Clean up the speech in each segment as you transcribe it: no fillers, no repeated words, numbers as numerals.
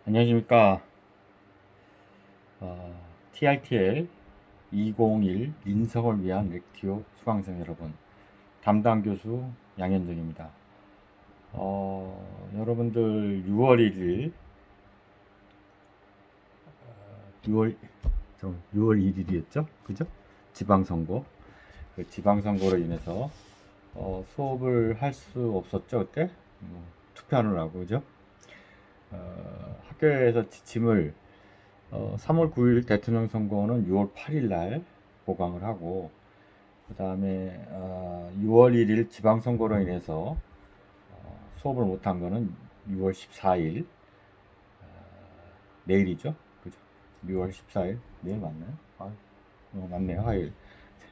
안녕하십니까. TRTL 201 인성을 위한 렉티오 수강생 여러분, 담당 교수 양현정입니다. 여러분들 6월 1일, 6월, 6월 1일이었죠? 그죠? 지방선거. 그 지방선거로 인해서 수업을 할 수 없었죠, 그때? 투표하느라고, 그죠? 학교에서 지침을 3월 9일 대통령 선거는 6월 8일 날 보강을 하고, 그 다음에 6월 1일 지방선거로 인해서 수업을 못한 거는 6월 14일, 내일이죠. 그죠? 6월 14일, 내일 맞나요? 맞네요. 화요일.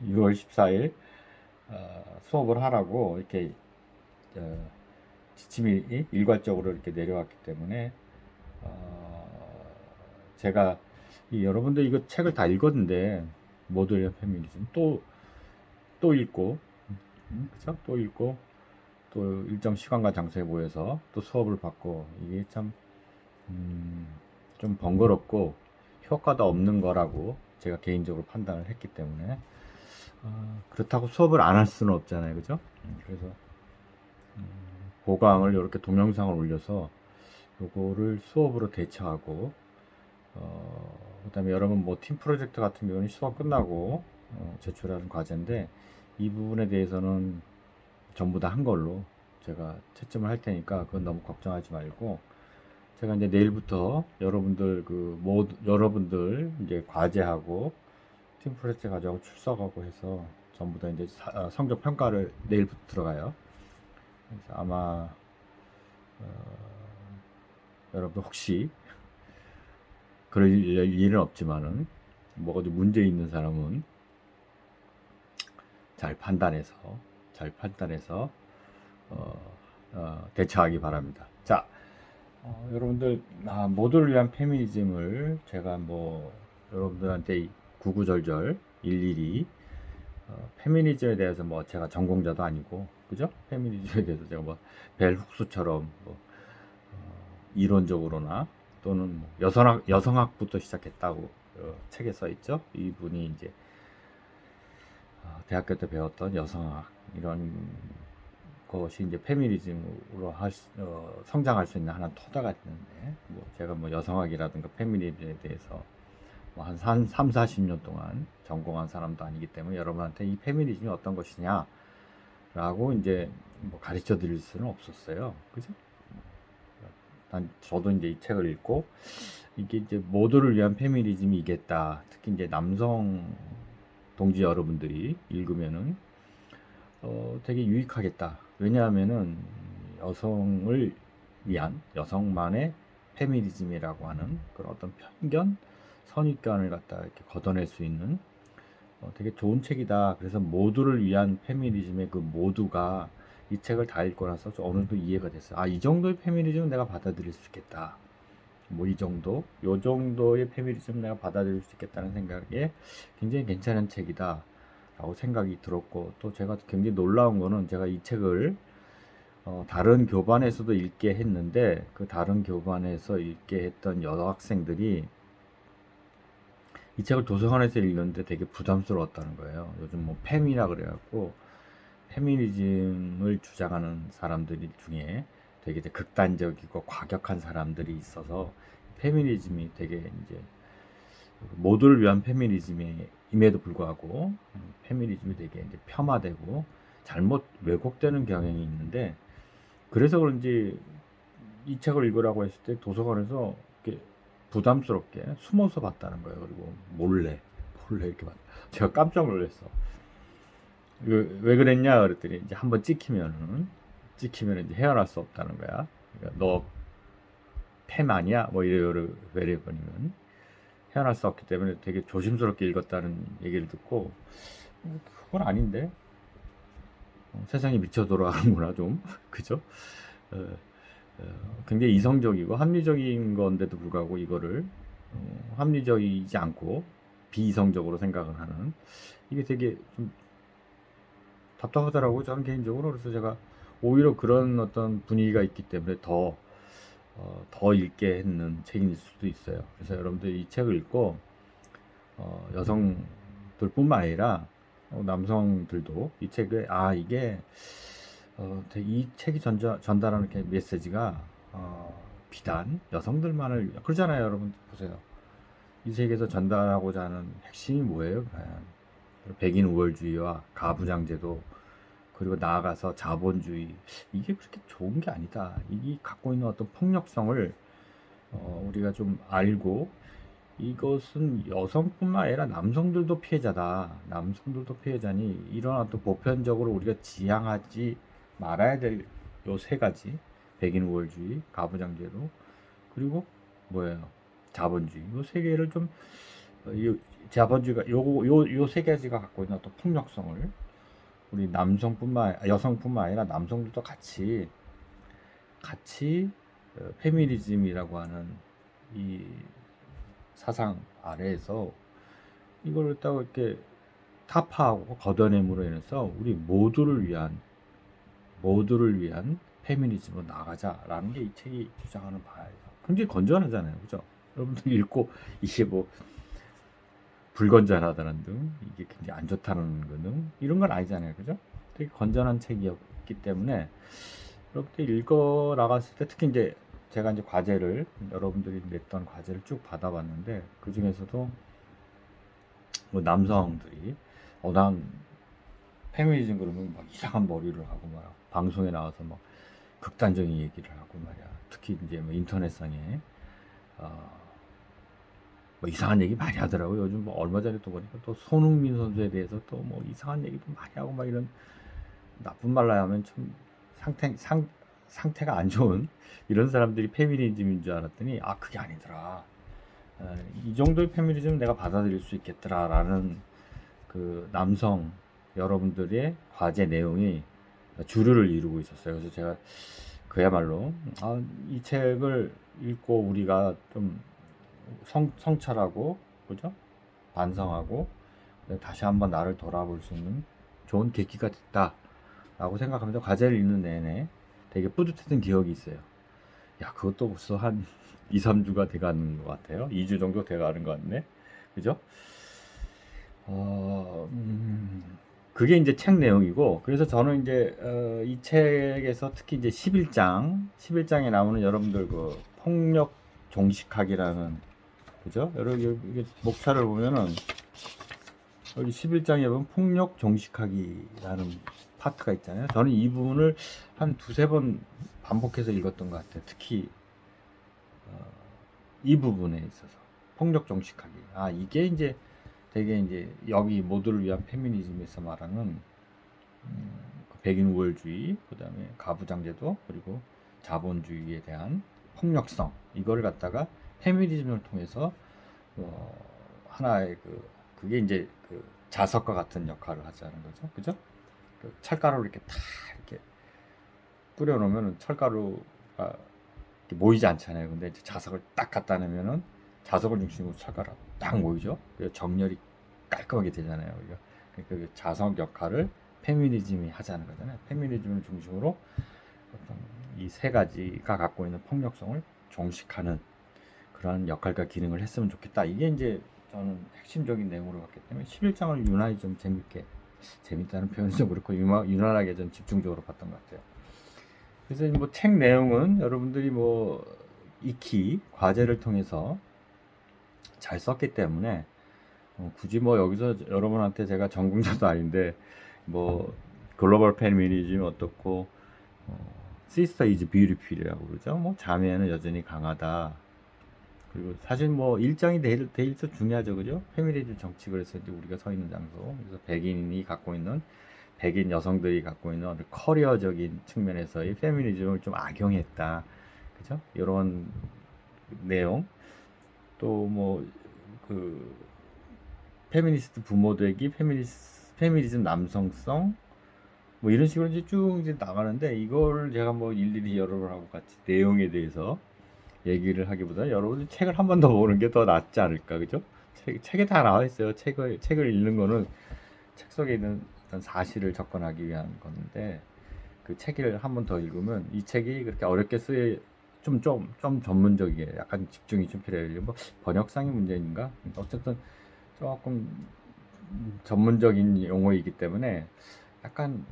6월 14일 수업을 하라고 이렇게 어, 지침이 일괄적으로 이렇게 내려왔기 때문에 제가 여러분들 이거 책을 다 읽었는데 모듈 페미니즘 또 읽고, 그죠? 또 읽고 또 일정 시간과 장소에 모여서 또 수업을 받고, 이게 참 좀 번거롭고 효과도 없는 거라고 제가 개인적으로 판단을 했기 때문에 그렇다고 수업을 안 할 수는 없잖아요, 그죠? 그래서 보강을 이렇게 동영상을 올려서 요거를 수업으로 대처하고, 그다음에 여러분 뭐 팀 프로젝트 같은 경우는 수업 끝나고 제출하는 과제인데, 이 부분에 대해서는 전부 다 한 걸로 제가 채점을 할 테니까 그건 너무 걱정하지 말고, 제가 이제 내일부터 여러분들 여러분들 이제 과제하고 팀 프로젝트 가져가고 출석하고 해서 전부 다 이제 성적 평가를 내일부터 들어가요. 그래서 아마 여러분들 혹시 그럴 일은 없지만은 뭐 어디 문제 있는 사람은 잘 판단해서 잘 판단해서 대처하기 바랍니다. 자, 여러분들 모두를 위한 페미니즘을 제가 뭐 여러분들한테 구구절절 일일이 페미니즘에 대해서 뭐 제가 전공자도 아니고, 그죠? 페미니즘에 대해서 제가 뭐 벨 훅스처럼 뭐 이론적으로나 또는 뭐 여성학부터 시작했다고 책에 써 있죠. 이분이 이제 대학교 때 배웠던 여성학, 이런 것이 이제 페미니즘으로 성장할 수 있는 하나의 토대가 되는데, 뭐 제가 뭐 여성학이라든가 페미니즘에 대해서 뭐 한 3, 40년 동안 전공한 사람도 아니기 때문에 여러분한테 이 페미니즘이 어떤 것이냐 라고 이제 뭐 가르쳐 드릴 수는 없었어요. 그죠? 저도 이제 이 책을 읽고 이게 이제 모두를 위한 페미니즘이겠다. 특히 이제 남성 동지 여러분들이 읽으면은 되게 유익하겠다. 왜냐하면은 여성을 위한, 여성만의 페미니즘이라고 하는 그런 어떤 편견, 선입견을 갖다 이렇게 걷어낼 수 있는 되게 좋은 책이다. 그래서 모두를 위한 페미니즘의 그 모두가 이 책을 다 읽고 나서 어느 정도 이해가 됐어요. 이 정도의 페미니즘은 내가 받아들일 수 있겠다. 뭐 이 정도, 요 정도의 페미니즘 내가 받아들일 수 있겠다는 생각에 굉장히 괜찮은 책이다 라고 생각이 들었고, 또 제가 굉장히 놀라운 거는 제가 이 책을 다른 교반에서도 읽게 했는데, 그 다른 교반에서 읽게 했던 여학생들이 이 책을 도서관에서 읽는데 되게 부담스러웠다는 거예요. 요즘 뭐 페미라 그래갖고 페미니즘을 주장하는 사람들 중에 되게 이제 극단적이고 과격한 사람들이 있어서 페미니즘이 되게 이제 모두를 위한 페미니즘임에도 불구하고 페미니즘이 되게 이제 폄하되고 잘못 왜곡되는 경향이 있는데, 그래서 그런지 이 책을 읽으라고 했을 때 도서관에서 이렇게 부담스럽게 숨어서 봤다는 거예요. 그리고 몰래 이렇게 봤. 제가 깜짝 놀랐어. 왜 그랬냐 그랬더니 이제 한번 찍히면 이제 헤어날 수 없다는 거야. 그러니까 너 팸 아니야? 뭐 이래버리면 헤어날 수 없기 때문에 되게 조심스럽게 읽었다는 얘기를 듣고, 그건 아닌데 세상이 미쳐 돌아가는구나 좀 그죠? 어, 굉장히 이성적이고 합리적인 건데도 불구하고 이거를 합리적이지 않고 비이성적으로 생각을 하는, 이게 되게 좀 답답하더라고요, 저는 개인적으로. 그래서 제가 오히려 그런 어떤 분위기가 있기 때문에 더 더 읽게 했는 책일 수도 있어요. 그래서 여러분들 이 책을 읽고 여성들뿐만 아니라 남성들도 이 책을 이게 이 책이 전달하는 이렇게 메시지가 비단 여성들만을 그러잖아요. 여러분 보세요. 이 책에서 전달하고자 하는 핵심이 뭐예요? 과연 백인 우월주의와 가부장제도, 그리고 나아가서 자본주의, 이게 그렇게 좋은 게 아니다. 이게 갖고 있는 어떤 폭력성을 우리가 좀 알고, 이것은 여성뿐만 아니라 남성들도 피해자다. 남성들도 피해자니 이런 어떤 보편적으로 우리가 지향하지 말아야 될 요 세 가지, 백인 우월주의, 가부장제도, 그리고 뭐예요? 자본주의. 요 세 개를 좀 자본주의가 요 세 가지가 갖고 있는 어떤 폭력성을 우리 여성뿐만 아니라 남성들도 같이 페미니즘이라고 하는 이 사상 아래에서 이걸 딱 이렇게 타파하고 걷어냄으로 인해서 우리 모두를 위한 페미니즘으로 나가자라는 게 이 책이 주장하는 바예요. 굉장히 건전하잖아요, 그죠? 여러분들 읽고 이게 뭐 불건전하다는 등, 이게 굉장히 안 좋다는 등 이런 건 아니잖아요, 그죠? 되게 건전한 책이었기 때문에 여러분들 읽어 나갔을 때, 특히 이제 제가 이제 과제를, 여러분들이 냈던 과제를 쭉 받아봤는데, 그 중에서도 뭐 남성들이 난 페미니즘 그러면 막 이상한 머리를 하고 막 방송에 나와서 막 극단적인 얘기를 하고 말이야. 특히 이제 뭐 인터넷상에 뭐 이상한 얘기 많이 하더라고요. 요즘 뭐 얼마 전에 또 보니까 또 손흥민 선수에 대해서 또 뭐 이상한 얘기도 많이 하고 막 이런, 나쁜 말로 하면 참 상태가 안 좋은 이런 사람들이 페미니즘인 줄 알았더니 그게 아니더라. 이 정도의 페미니즘은 내가 받아들일 수 있겠더라라는 그 남성 여러분들의 과제 내용이 주류를 이루고 있었어요. 그래서 제가 그야말로 이 책을 읽고 우리가 좀 성찰하고, 그죠? 반성하고 다시 한번 나를 돌아볼 수 있는 좋은 계기가 됐다라고 생각하면서 과제를 읽는 내내 되게 뿌듯했던 기억이 있어요. 야, 그것도 벌써 한 2, 3주가 돼가는 것 같아요. 2주 정도 돼가는 것 같네. 그죠? 그게 이제 책 내용이고, 그래서 저는 이제 이 책에서 특히 이제 11장에 나오는 여러분들 그 폭력 종식학이라는, 그죠? 여러분 여기 목차를 보면은 여기 11장에 보면 폭력 종식학이라는 파트가 있잖아요. 저는 이 부분을 한 두세 번 반복해서 읽었던 것 같아요. 특히 이 부분에 있어서 폭력 종식하기. 이게 이제 되게 이제 여기 모두를 위한 페미니즘에서 말하는 백인 우월주의, 그다음에 가부장제도, 그리고 자본주의에 대한 폭력성, 이거를 갖다가 페미니즘을 통해서 하나의 그게 이제 그 자석과 같은 역할을 하자는 거죠, 그죠? 그 철가루를 이렇게 다 이렇게 뿌려놓으면 철가루가 모이지 않잖아요. 근데 이제 자석을 딱 갖다 내면은 자석을 중심으로 철가루가 딱 모이죠. 그래서 정렬이 깔끔하게 되잖아요. 그러니까 그 자석 역할을 페미니즘이 하자는 거잖아요. 페미니즘을 중심으로 이 세 가지가 갖고 있는 폭력성을 종식하는 그런 역할과 기능을 했으면 좋겠다. 이게 이제 저는 핵심적인 내용으로 봤기 때문에 11장을 유난히 좀 재밌다는 표현이 좀 그렇고 유난하게 좀 집중적으로 봤던 것 같아요. 그래서 뭐 책 내용은 여러분들이 뭐 익히 과제를 통해서 잘 썼기 때문에 굳이 뭐 여기서 여러분한테 제가 전공자도 아닌데 뭐 글로벌 페미니즘 어떻고 시스터 이즈 뷰티풀이라고 그러죠. 뭐 자매는 여전히 강하다. 그리고 사실 뭐 일장이 대일서 중요하죠, 그죠? 페미니즘 정치, 그래서 이제 우리가 서 있는 장소, 그래서 백인 여성들이 갖고 있는 어떤 커리어적인 측면에서의 페미니즘을 좀 악용했다, 그죠? 이런 내용, 또 뭐 그 페미니스트 부모 되기, 페미니즘 남성성, 뭐 이런 식으로 이제 나가는데, 이걸 제가 뭐 일일이 여러분하고 같이 내용에 대해서 얘기를 하기보다 여러분이 책을 한 번 더 보는 게 더 낫지 않을까, 그죠? 책에 다 나와 있어요. 책을 읽는 거는 책 속에 있는 어떤 사실을 접근하기 위한 건데, 그 책을 한 번 더 읽으면 이 책이 그렇게 어렵게 좀 전문적이게 약간 집중이 좀 필요해요. 뭐 번역상의 문제인가? 어쨌든 조금 전문적인 용어이기 때문에 약간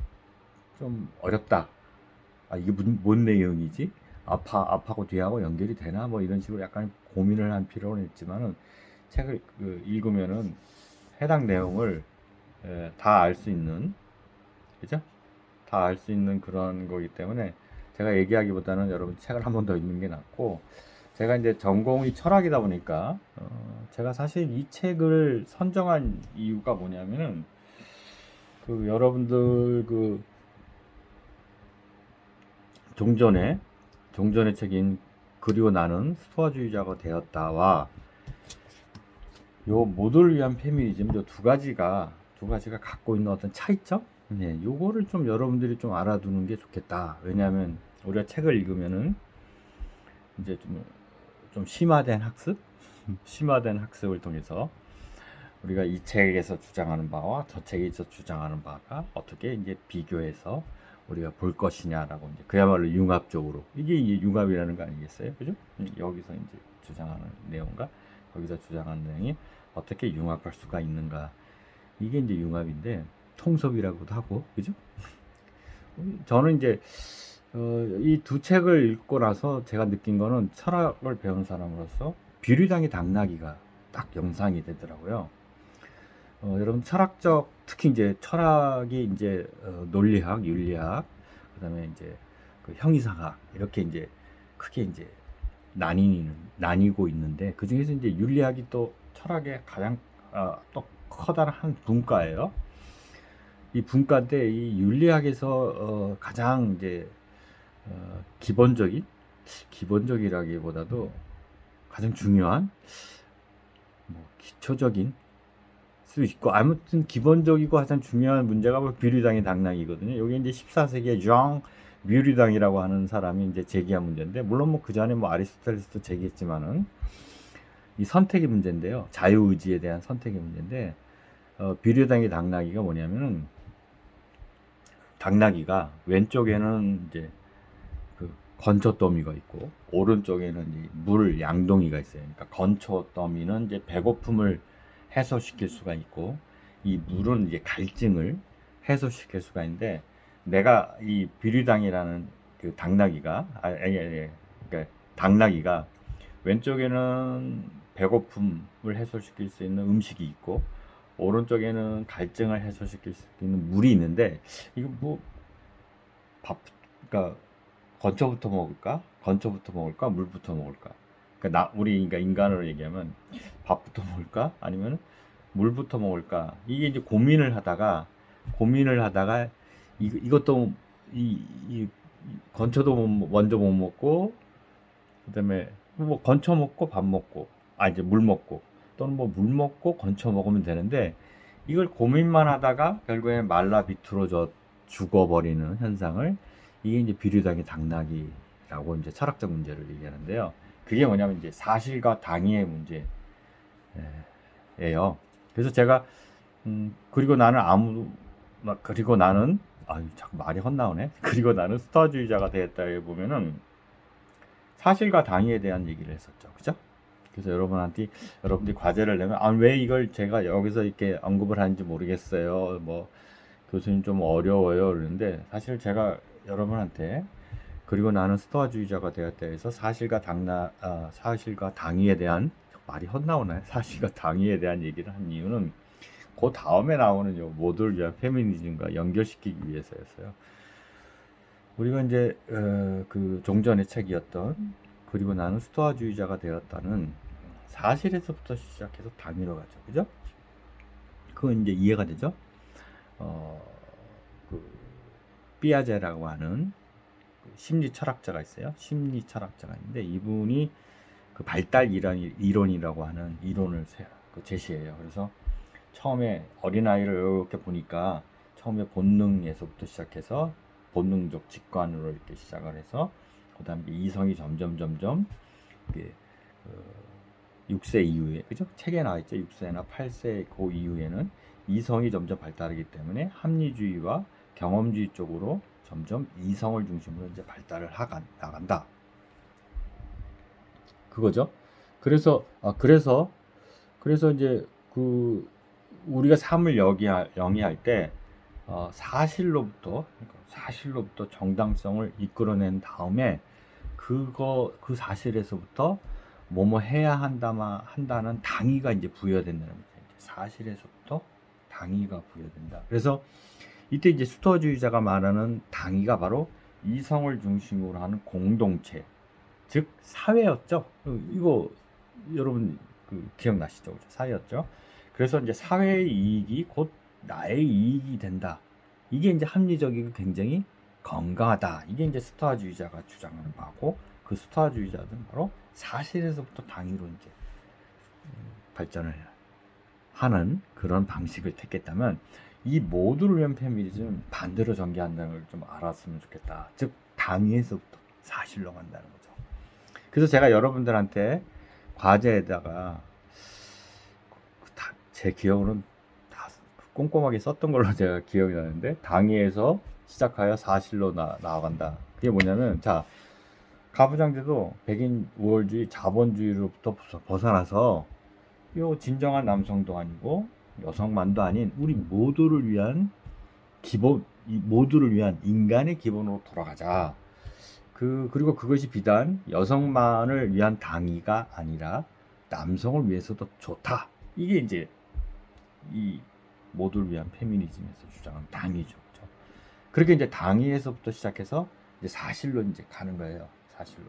좀 어렵다. 아, 이게 뭔 내용이지? 앞하고 뒤하고 연결이 되나? 뭐 이런 식으로 약간 고민을 한 필요는 있지만은 책을 읽으면은 해당 내용을 다 알 수 있는, 그죠? 다 알 수 있는 그런 거기 때문에 제가 얘기하기보다는 여러분 책을 한 번 더 읽는 게 낫고, 제가 이제 전공이 철학이다 보니까 제가 사실 이 책을 선정한 이유가 뭐냐면은 여러분들 종전의 책인 그리고 나는 스토아주의자가 되었다와 요 모두를 위한 페미니즘 요 두 가지가 갖고 있는 어떤 차이점? 네, 요거를 좀 여러분들이 좀 알아두는 게 좋겠다. 왜냐하면 우리가 책을 읽으면은 이제 좀 심화된 학습? 심화된 학습을 통해서 우리가 이 책에서 주장하는 바와 저 책에서 주장하는 바가 어떻게 이제 비교해서 우리가 볼 것이냐라고 이제 그야말로 융합적으로 이게 이제 융합이라는 거 아니겠어요? 그죠? 여기서 이제 주장하는 내용과 거기서 주장하는 내용이 어떻게 융합할 수가 있는가? 이게 이제 융합인데 통섭이라고도 하고, 그죠? 저는 이제 이 두 책을 읽고 나서 제가 느낀 거는 철학을 배운 사람으로서 비류당의 당나귀가 딱 영상이 되더라고요. 여러분 특히 이제 철학이 이제 논리학, 윤리학, 그다음에 이제 그 형이상학 이렇게 이제 크게 이제 나뉘고 있는데 그 중에서 이제 윤리학이 또 철학의 가장 또 커다란 한 분과예요. 이 분과인데 이 윤리학에서 가장 이제 기본적이라기보다도 가장 중요한 뭐 기초적인 수 있고 아무튼 기본적이고 가장 중요한 문제가 뭐 비류당의 당락이거든요. 여기 이제 14세기에 장 뮤리당이라고 하는 사람이 이제 제기한 문제인데 물론 뭐 그 전에 뭐 아리스토텔레스도 제기했지만은 이 선택의 문제인데요. 자유의지에 대한 선택의 문제인데 비류당의 당나귀가 뭐냐면은 당나귀가 왼쪽에는 이제 그 건초 더미가 있고 오른쪽에는 이제 물 양동이가 있어요. 그러니까 건초 더미는 이제 배고픔을 해소시킬 수가 있고 이 물은 이제 갈증을 해소시킬 수가 있는데 내가 이 비류당이라는 그 당나귀가 그러니까 당나귀가 왼쪽에는 배고픔을 해소시킬 수 있는 음식이 있고 오른쪽에는 갈증을 해소시킬 수 있는 물이 있는데 이거 뭐 그러니까 건초부터 먹을까? 건초부터 먹을까? 물부터 먹을까? 그러니까 우리가 인간으로 얘기하면 밥부터 먹을까? 아니면 물부터 먹을까? 이게 이제 고민을 하다가 이것도 이 건초도 먼저 못 먹고 그다음에 뭐 건초 먹고 밥 먹고 이제 물 먹고 또는 뭐 물 먹고 건초 먹으면 되는데 이걸 고민만 하다가 결국에 말라 비틀어져 죽어버리는 현상을 이게 이제 비류당의 당나귀라고 이제 철학적 문제를 얘기하는데요. 그게 뭐냐면 이제 사실과 당위의 문제예요. 그래서 제가 그리고 나는 자꾸 말이 헛나오네. 그리고 나는 스타주의자가 되었다에 보면은 사실과 당위에 대한 얘기를 했었죠. 그죠? 그래서 여러분들이 과제를 내면 왜 이걸 제가 여기서 이렇게 언급을 하는지 모르겠어요. 뭐 교수님 좀 어려워요. 그러는데 사실 제가 여러분한테 그리고 나는 스토아주의자가 되었다 해서 사실과 당위에 대한 말이 헛나오나요? 사실과 당위에 대한 얘기를 한 이유는 그 다음에 나오는 모두를 위한 페미니즘과 연결시키기 위해서였어요. 우리가 이제 그 종전의 책이었던 그리고 나는 스토아주의자가 되었다는 사실에서부터 시작해서 당위로 가죠. 그죠? 그건 이제 이해가 되죠? 그 삐아제라고 하는 심리 철학자가 있어요. 심리 철학자가 있는데 이분이 그 발달 이론이라고 하는 이론을 제시해요. 그래서 처음에 어린아이를 이렇게 보니까 처음에 본능에서부터 시작해서 본능적 직관으로 이렇게 시작을 해서 그다음에 이성이 점점 이게 6세 이후에 그죠? 책에 나와 있죠. 6세나 8세 그 이후에는 이성이 점점 발달하기 때문에 합리주의와 경험주의 쪽으로 점점 이성을 중심으로 이제 발달을 나간다. 그거죠. 그래서 이제 그 우리가 삶을 영위할 때 사실로부터 정당성을 이끌어낸 다음에 그 사실에서부터 뭐뭐 해야 한다는 당위가 이제 부여된다는 거죠. 사실에서부터 당위가 부여된다. 그래서 이때 이제 스토아주의자가 말하는 당위가 바로 이성을 중심으로 하는 공동체, 즉 사회였죠. 이거 여러분 기억나시죠? 그죠? 사회였죠. 그래서 이제 사회의 이익이 곧 나의 이익이 된다. 이게 이제 합리적이고 굉장히 건강하다. 이게 이제 스토아주의자가 주장하는 바고, 그 스토아주의자들은 바로 사실에서부터 당위로 이제 발전을 하는 그런 방식을 택했다면, 이 모두를 위한 페미니즘은 반대로 전개한다는 걸 좀 알았으면 좋겠다. 즉 당위에서부터 사실로 간다는 거죠. 그래서 제가 여러분들한테 과제에다가 제 기억으로는 다 꼼꼼하게 썼던 걸로 제가 기억이 나는데, 당위에서 시작하여 사실로 나아간다. 그게 뭐냐면, 자, 가부장제도 백인 우월주의 자본주의로부터 벗어나서 요 진정한 남성도 아니고 여성만도 아닌 우리 모두를 위한 모두를 위한 인간의 기본으로 돌아가자. 그리고 그것이 비단 여성만을 위한 당위가 아니라 남성을 위해서도 좋다. 이게 이제 이 모두를 위한 페미니즘에서 주장하는 당위죠. 그렇죠? 그렇게 이제 당위에서부터 시작해서 이제 사실로 이제 가는 거예요. 사실로.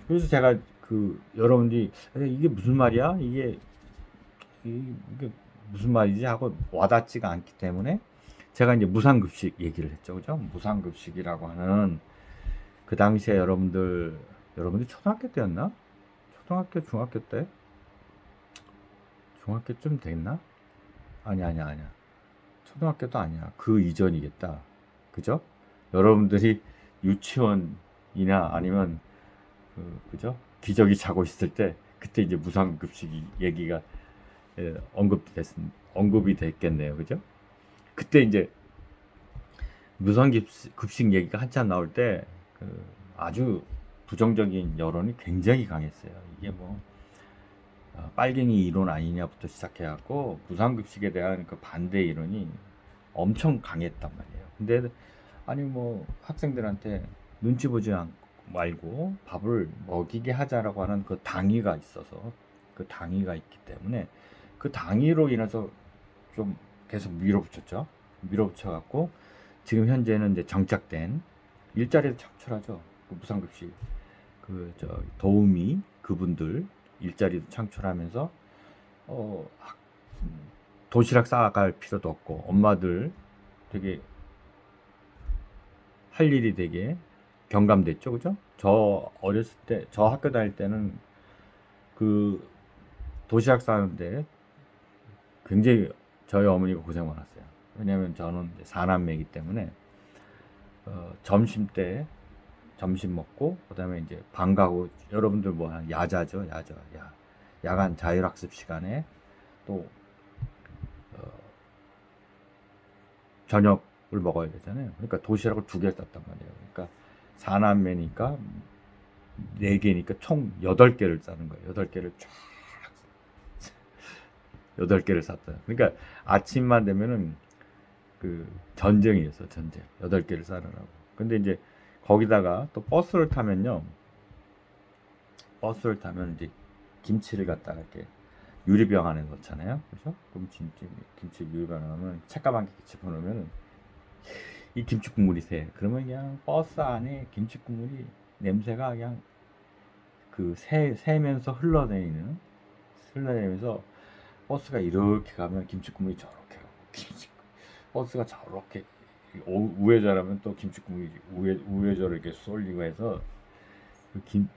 그래서 제가 여러분들이 이게 무슨 말이야? 이게 무슨 말이지 하고 와닿지가 않기 때문에 제가 이제 무상급식 얘기를 했죠. 그죠? 무상급식이라고 하는, 그 당시에 여러분들 초등학교 때였나? 중학교 때? 중학교쯤 됐나? 아니야. 초등학교도 아니야. 그 이전이겠다. 그죠? 여러분들이 유치원이나 아니면 그죠? 기저귀 차고 있을 때, 그때 이제 무상급식이 얘기가 언급이 됐겠네요. 그죠? 그때 이제 무상급식 얘기가 한참 나올 때 아주 부정적인 여론이 굉장히 강했어요. 이게 뭐 빨갱이 이론 아니냐부터 시작해갖고 무상급식에 대한 그 반대 이론이 엄청 강했단 말이에요. 근데 아니 뭐 학생들한테 눈치 보지 말고 밥을 먹이게 하자라고 하는 그 당위가 있어서, 그 당위가 있기 때문에 그 당위로 인해서 좀 계속 밀어붙여갖고 지금 현재는 이제 정착된 일자리도 창출하죠. 그 무상급식 도우미 그분들 일자리도 창출하면서 도시락 싸갈 필요도 없고, 엄마들 되게 할 일이 되게 경감됐죠. 그죠? 저 어렸을 때, 저 학교 다닐 때는 그 도시락 싸는데 굉장히 저희 어머니가 고생 많았어요. 왜냐면 저는 4남매이기 때문에 점심 때 점심 먹고 그다음에 이제 방 가고, 여러분들 뭐 야자죠. 야간 자율학습 시간에 또 저녁을 먹어야 되잖아요. 그러니까 도시락을 2개 쌌단 말이에요. 그러니까 4남매니까 4개니까 총 8개를 싸는 거예요. 8개를 쫙 8개를 쌌다. 그러니까 아침만 되면은 전쟁이었어. 전쟁. 8개를 싸느라고. 근데 이제 거기다가 또 버스를 타면 이제 김치를 갖다가 이렇게 유리병 안에 넣잖아요. 그죠? 그럼 김치 유리병 안에 넣으면 책가방 한 개 집어넣으면 이 김치 국물이 새. 그러면 그냥 버스 안에 김치 국물이 냄새가 그냥 새면서 흘러내리면서 버스가 이렇게 가면 김치 국물이 저렇게 가고, 버스가 저렇게 우회전하면 또 김치 국물이 우회전을 이렇게 쏠리고 해서 그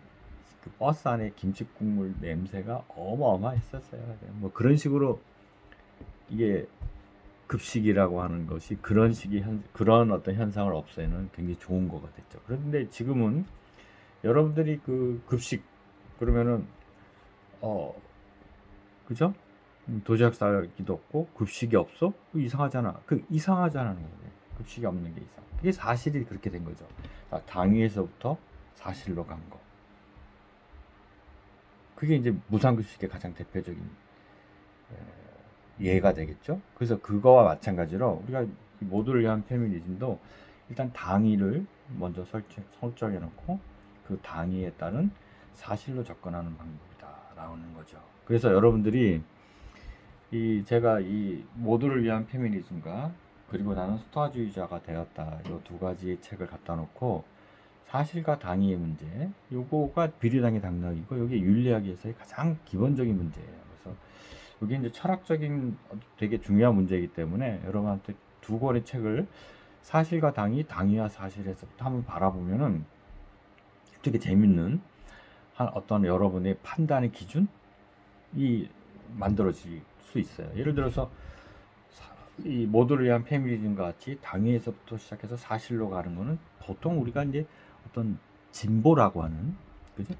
버스 안에 김치 국물 냄새가 어마어마했었어요. 뭐 그런 식으로 이게 급식이라고 하는 것이 그런 어떤 현상을 없애는 굉장히 좋은 거가 됐죠. 그런데 지금은 여러분들이 급식 그러면은 그죠? 도시락 싸기도 없고 급식이 없어? 이상하잖아. 이상하잖아는 거예요. 급식이 없는 게 이상. 그게 사실이 그렇게 된 거죠. 당위에서부터 사실로 간 거. 그게 이제 무상급식의 가장 대표적인 예가 되겠죠. 그래서 그거와 마찬가지로 우리가 이 모두를 위한 페미니즘도 일단 당위를 먼저 설정해 놓고 그 당위에 따른 사실로 접근하는 방법이다라는 거죠. 그래서 여러분들이 제가 이 모두를 위한 페미니즘과 그리고 나는 스토아주의자가 되었다 이 두 가지의 책을 갖다 놓고 사실과 당위의 문제 요거가 비리당의 당락이고 이게 윤리학에서의 가장 기본적인 문제예요. 그래서 이게 이제 철학적인 되게 중요한 문제이기 때문에 여러분한테 두 권의 책을 사실과 당위, 당위와 사실에서부터 한번 바라보면은 되게 재밌는 어떤 여러분의 판단의 기준이 만들어질 수 있어요. 예를 들어서 이 모두를 위한 페미니즘과 같이 당위에서부터 시작해서 사실로 가는 거는 보통 우리가 이제 어떤 진보라고 하는 그죠?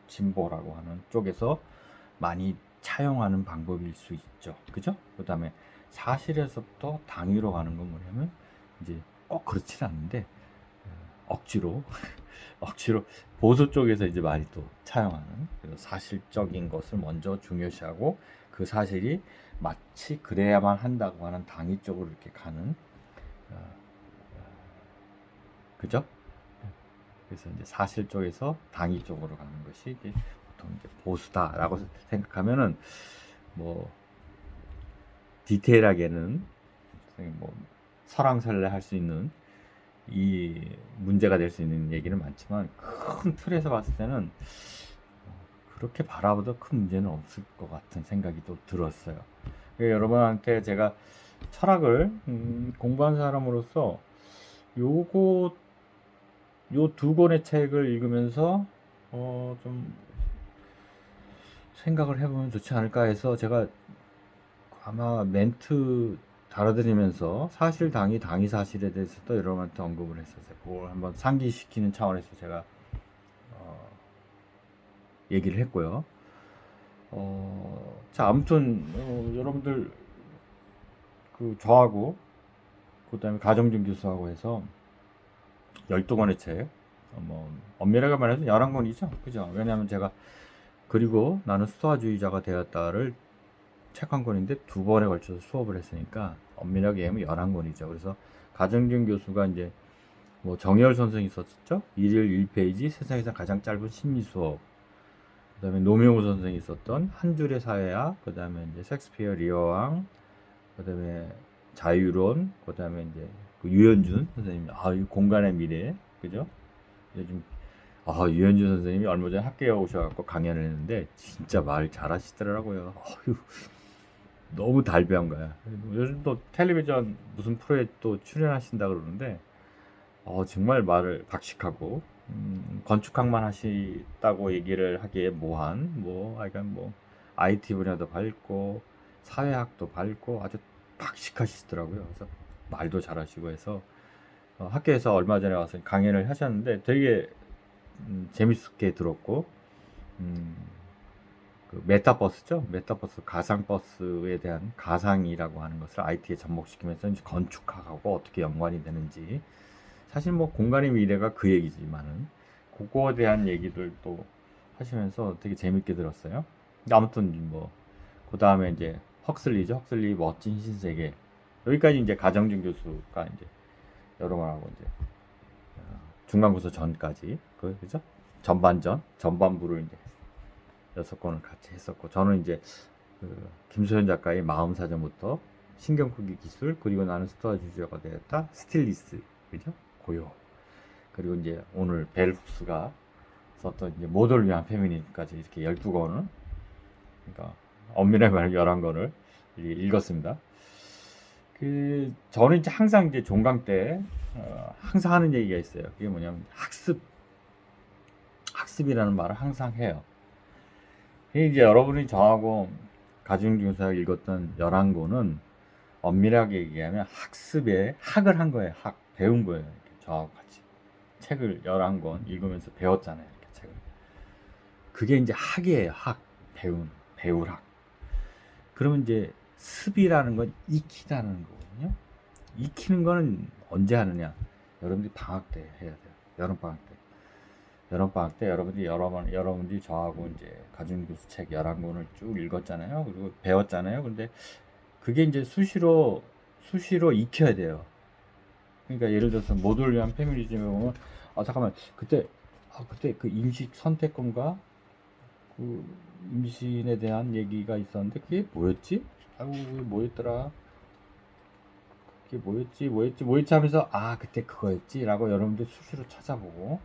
진보라고 하는 쪽에서 많이 차용하는 방법일 수 있죠. 그죠? 그 다음에 사실에서부터 당위로 가는 건 뭐냐면 이제 꼭 그렇지 않은데 억지로 억지로 보수 쪽에서 이제 많이 또 차용하는 사실적인 것을 먼저 중요시하고 그 사실이 마치 그래야만 한다고 하는 당위 쪽으로 이렇게 가는 그죠? 그래서 이제 사실 쪽에서 당위 쪽으로 가는 것이 이제 보통 이제 보수다라고 생각하면은 뭐 디테일하게는 뭐 설왕설래 할 수 있는 이 문제가 될 수 있는 얘기는 많지만 큰 틀에서 봤을 때는 그렇게 바라보다 큰 문제는 없을 것 같은 생각이 또 들었어요. 여러분한테 제가 철학을 공부한 사람으로서 요 두 권의 책을 읽으면서 좀 생각을 해보면 좋지 않을까 해서 제가 아마 멘트 달아드리면서 사실 당위 사실에 대해서도 여러분한테 언급을 했었어요. 그걸 한번 상기시키는 차원에서 제가 얘기를 했고요. 자, 아무튼 여러분들 저하고 그다음에 가정준 교수하고 해서 12권의 책 엄밀하게 말해서 11권이죠. 그죠? 왜냐하면 제가 그리고 나는 스토아주의자가 되었다를 책 한 권인데 두 번에 걸쳐서 수업을 했으니까 엄밀하게 하면 11권이죠. 그래서 가정준 교수가 이제 뭐 정의열 선생이 있었죠. 일일 1페이지 세상에서 가장 짧은 심리 수업. 그다음에 노명우 선생이 있었던 한 줄의 사회학. 그다음에 이제 섹스피어 리어왕. 그다음에 자유론. 그다음에 이제 유현준 선생님. 이 공간의 미래. 그죠? 요즘 유현준 선생님이 얼마 전에 학교에 오셔갖고 강연을 했는데 진짜 말 잘하시더라고요. 너무 달배한 거야. 요즘 또 텔레비전 무슨 프로에 또 출연하신다 그러는데 정말 말을 박식하고 건축학만 하시다고 얘기를 하기에 하여간 IT 분야도 밝고 사회학도 밝고 아주 박식하시더라고요. 그래서 말도 잘하시고 해서 학교에서 얼마 전에 와서 강연을 하셨는데 되게 재밌게 들었고 그 메타버스죠. 메타버스 가상버스에 대한 가상이라고 하는 것을 IT에 접목시키면서 이제 건축학하고 어떻게 연관이 되는지 사실 뭐 공간의 미래가 그 얘기지만은 그거에 대한 얘기들도 하시면서 되게 재밌게 들었어요. 아무튼 그 다음에 이제 헉슬리죠. 헉슬리 멋진 신세계 여기까지 이제 가정준 교수가 이제 여러분하고 이제 중간고사 전까지 그죠? 전반부를 이제 6권을 같이 했었고 저는 이제 김소연 작가의 마음사전부터 신경크기 기술 그리고 나는 스토아주의자가 되었다 스틸리스 그죠? 고요 그리고 이제 오늘 벨 훅스가 썼던 이제 모두를 위한 페미니즘까지 이렇게 12권을 그러니까 엄밀하게 말하면 11권을 읽었습니다. 저는 이제 항상 이제 종강 때 항상 하는 얘기가 있어요. 그게 뭐냐면 학습이라는 말을 항상 해요. 이제 여러분이 저하고 가정교사가 읽었던 11권은 엄밀하게 얘기하면 학을 한 거예요. 배운 거예요. 이렇게 저하고 같이 책을 11권 읽으면서 배웠잖아요. 이렇게 책을. 그게 이제 학이에요. 배울 학. 그러면 이제 습이라는 건 익히다는 거거든요. 익히는 거는 언제 하느냐? 여러분들이 방학 때 해야 돼요. 여름 방학 때. 여름방학 때 여러분들이 저하고 이제 가중교수 책 11권을 쭉 읽었잖아요. 그리고 배웠잖아요. 근데 그게 이제 수시로 익혀야 돼요. 그러니까 예를 들어서 모두를 위한 페미니즘에 보면 잠깐만 그때 그 임식 선택권과 그 임신에 대한 얘기가 있었는데 그게 뭐였지? 그게 뭐였더라? 그게 뭐였지 하면서 그때 그거였지라고 여러분들 수시로 찾아보고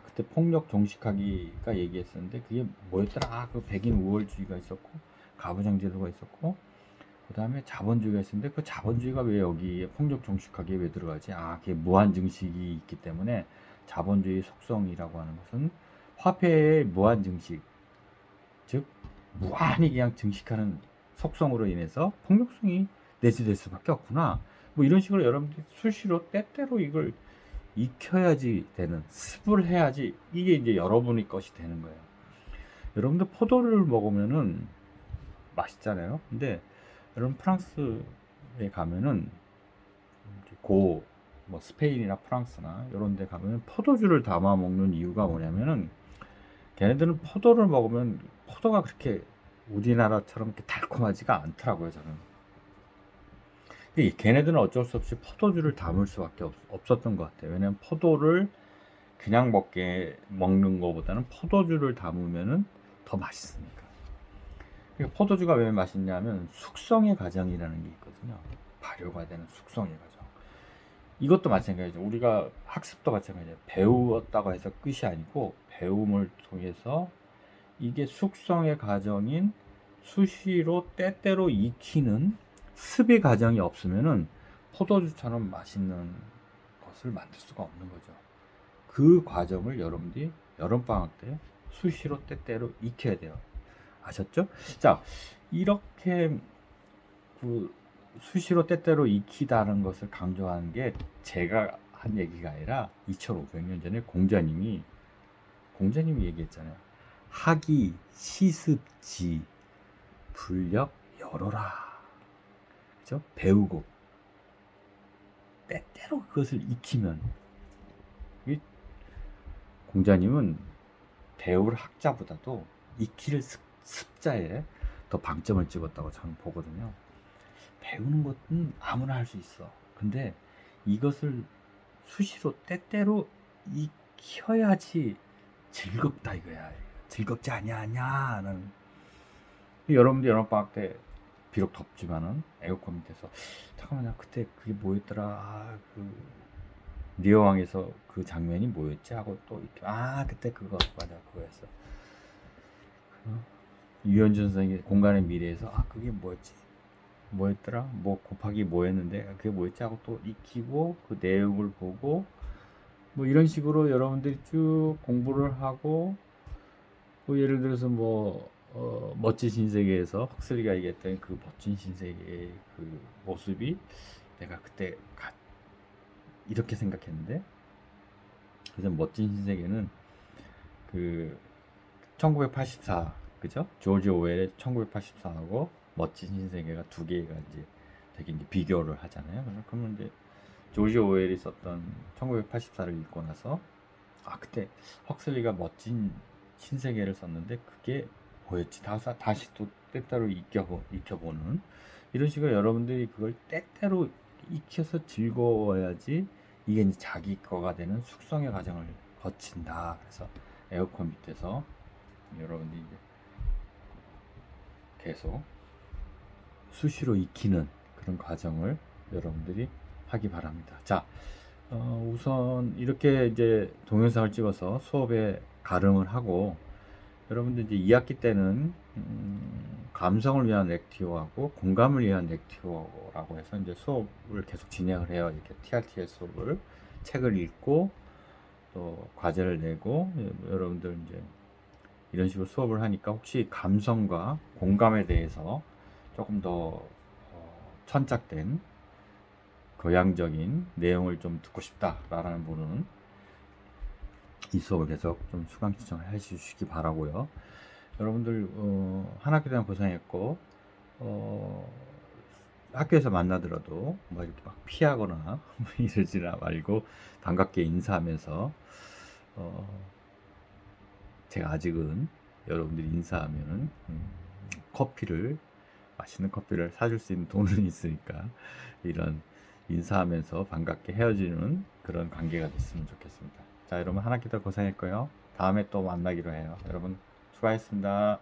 그때 폭력 종식하기가 얘기했었는데 그게 뭐였더라? 그 백인 우월주의가 있었고 가부장제도가 있었고 그 다음에 자본주의가 있었는데 그 자본주의가 왜 여기에 폭력 종식하기에 왜 들어가지? 그게 무한 증식이 있기 때문에 자본주의 속성이라고 하는 것은 화폐의 무한 증식, 즉 무한히 그냥 증식하는 속성으로 인해서 폭력성이 내재될 수밖에 없구나. 뭐 이런 식으로 여러분들이 수시로 때때로 이걸 익혀야지 되는, 습을 해야지 이게 이제 여러분의 것이 되는 거예요. 여러분들 포도를 먹으면은 맛있잖아요. 근데 여러분 프랑스에 가면은 뭐 스페인이나 프랑스나 이런 데 가면 포도주를 담아 먹는 이유가 뭐냐면은 걔네들은 포도를 먹으면 포도가 그렇게 우리나라처럼 이렇게 달콤하지가 않더라고요. 저는 걔네들은 어쩔 수 없이 포도주를 담을 수밖에 없었던 것 같아요. 왜냐면 포도를 그냥 먹는 것보다는 포도주를 담으면은 더 맛있으니까. 그러니까 포도주가 왜 맛있냐면 숙성의 과정이라는 게 있거든요. 발효가 되는 숙성의 과정. 이것도 마찬가지죠. 우리가 학습도 마찬가지예요. 배웠다고 해서 끝이 아니고 배움을 통해서 이게 숙성의 과정인 수시로 때때로 익히는 습의 과정이 없으면은 포도주처럼 맛있는 것을 만들 수가 없는 거죠. 그 과정을 여러분들이 여름방학 때 수시로 때때로 익혀야 돼요. 아셨죠? 자, 이렇게 그 수시로 때때로 익히다는 것을 강조하는 게 제가 한 얘기가 아니라 2500년 전에 공자님이 얘기했잖아요. 학이 시습지 불력 열어라. 그죠? 배우고 때때로 그것을 익히면 공자님은 배울 학자보다도 익힐 습자에 더 방점을 찍었다고 저는 보거든요. 배우는 것은 아무나 할 수 있어. 근데 이것을 수시로 때때로 익혀야지 즐겁다 이거야. 즐겁지 않냐 라는. 여러분들 여름방학 때 비록 덥지만은 에어컨 밑에서 잠깐만 그때 그게 뭐였더라. 리어왕에서 그 장면이 뭐였지 하고 또 이렇게 그때 그거 맞아 그거였어. 유현준 선생의 공간의 미래에서 그게 뭐였더라? 뭐 곱하기 뭐였는데 그게 뭐였지 하고 또 익히고 그 내용을 보고 뭐 이런 식으로 여러분들이 쭉 공부를 하고 뭐 예를 들어서 멋진 신세계에서 헉슬리가 얘기했던 그 멋진 신세계의 그 모습이 내가 그때 이렇게 생각했는데 그래서 멋진 신세계는 그 1984 그죠? 조지 오웰의 1984하고 멋진 신세계가 두 개가 이제 되게 이제 비교를 하잖아요. 그러면 이제 조지 오웰이 썼던 1984를 읽고 나서 그때 헉슬리가 멋진 신세계를 썼는데 그게 뭐였지? 다시 또 때때로 익혀보는 이런 식으로 여러분들이 그걸 때때로 익혀서 즐거워야지 이게 이제 자기 거가 되는 숙성의 과정을 거친다. 그래서 에어컨 밑에서 여러분들이 이제 계속 수시로 익히는 그런 과정을 여러분들이 하기 바랍니다. 자, 우선 이렇게 이제 동영상을 찍어서 수업에 가름을 하고 여러분들 이제 2학기 때는 감성을 위한 액티오하고 공감을 위한 액티오라고 해서 이제 수업을 계속 진행을 해요. 이렇게 TRT의 수업을 책을 읽고 또 과제를 내고 여러분들 이제 이런 식으로 수업을 하니까 혹시 감성과 공감에 대해서 조금 더 천착된 교양적인 내용을 좀 듣고 싶다라는 분은 이 수업을 계속 좀 수강 신청을 해 주시기 바라고요. 여러분들 한 학기 동안 고생했고 학교에서 만나더라도 뭐 이렇게 막 피하거나 이러지나 말고 반갑게 인사하면서 제가 아직은 여러분들이 인사하면은 커피를 맛있는 커피를 사줄 수 있는 돈은 있으니까 이런 인사하면서 반갑게 헤어지는 그런 관계가 됐으면 좋겠습니다. 자, 여러분 한 학기 더 고생했고요. 다음에 또 만나기로 해요. 여러분 수고하셨습니다.